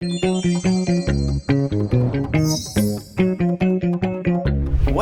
One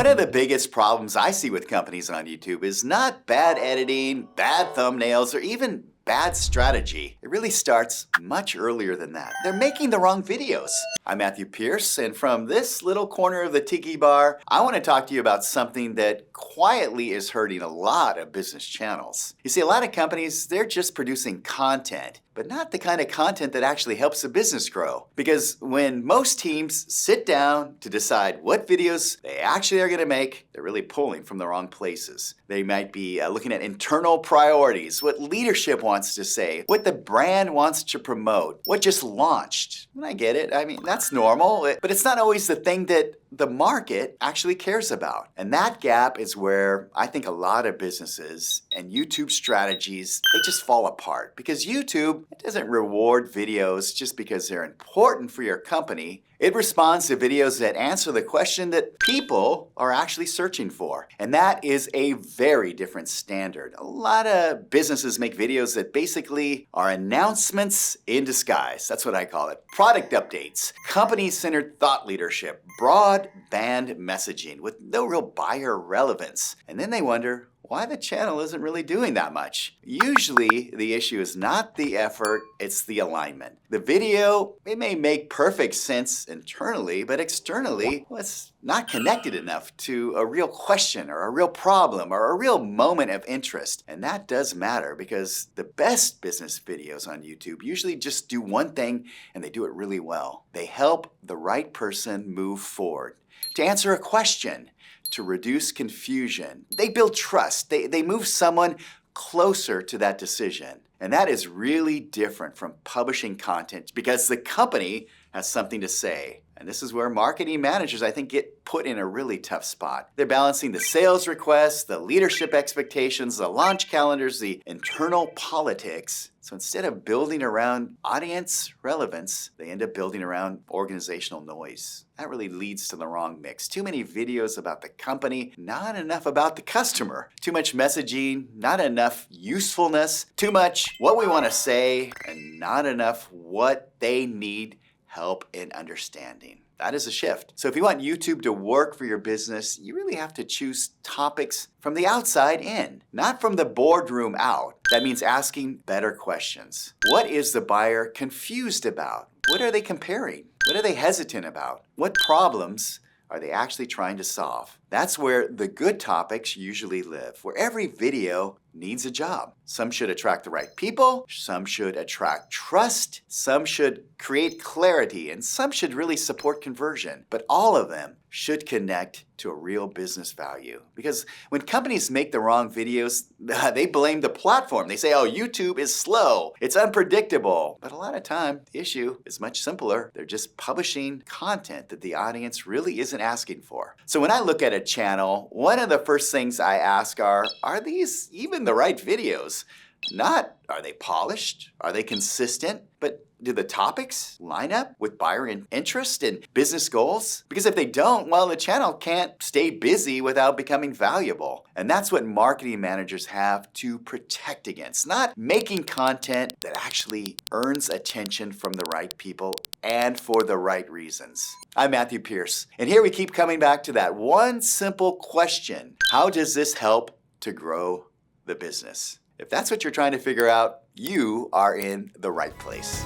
of the biggest problems I see with companies on YouTube is not bad editing, bad thumbnails, or even bad strategy. It really starts much earlier than that. They're making the wrong videos. I'm Matthew Pierce, and from this little corner of the tiki bar, I want to talk to you about something that quietly is hurting a lot of business channels. You see, a lot of companies, they're just producing content, but not the kind of content that actually helps a business grow. Because when most teams sit down to decide what videos they actually are going to make, they're really pulling from the wrong places. They might be looking at internal priorities, what leadership wants to say, what the brand wants to promote, what just launched. And I get it. I mean, that's normal, but it's not always the thing that the market actually cares about. And that gap is where I think a lot of businesses and YouTube strategies, they just fall apart. Because YouTube, it doesn't reward videos just because they're important for your company. It responds to videos that answer the question that people are actually searching for. And that is a very different standard. A lot of businesses make videos that basically are announcements in disguise. That's what I call it. Product updates, company-centered thought leadership, broadband messaging with no real buyer relevance. And then they wonder why the channel isn't really doing that much. Usually, the issue is not the effort, it's the alignment. The video, it may make perfect sense internally, but externally, well, it's not connected enough to a real question or a real problem or a real moment of interest. And that does matter because the best business videos on YouTube usually just do one thing and they do it really well. They help the right person move forward, to answer a question, to reduce confusion. They build trust. They move someone closer to that decision. And that is really different from publishing content because the company has something to say. And this is where marketing managers, I think, get put in a really tough spot. They're balancing the sales requests, the leadership expectations, the launch calendars, the internal politics. So instead of building around audience relevance, they end up building around organizational noise. That really leads to the wrong mix. Too many videos about the company, not enough about the customer. Too much messaging, not enough usefulness. Too much what we want to say, and not enough what they need help in understanding. That is a shift. So if you want YouTube to work for your business, you really have to choose topics from the outside in, not from the boardroom out. That means asking better questions. What is the buyer confused about? What are they comparing? What are they hesitant about? What problems are they actually trying to solve? That's where the good topics usually live, where every video needs a job. Some should attract the right people, some should attract trust, some should create clarity, and some should really support conversion. But all of them should connect to a real business value. Because when companies make the wrong videos, they blame the platform. They say, oh, YouTube is slow, it's unpredictable. But a lot of time, the issue is much simpler. They're just publishing content that the audience really isn't asking for. So when I look at a channel, one of the first things I ask are these even the right videos? Not, are they polished? Are they consistent? But do the topics line up with buyer interest and business goals? Because if they don't, well, the channel can't stay busy without becoming valuable. And that's what marketing managers have to protect against. Not making content that actually earns attention from the right people and for the right reasons. I'm Matthew Pierce, and here we keep coming back to that one simple question. How does this help to grow the business? If that's what you're trying to figure out, you are in the right place.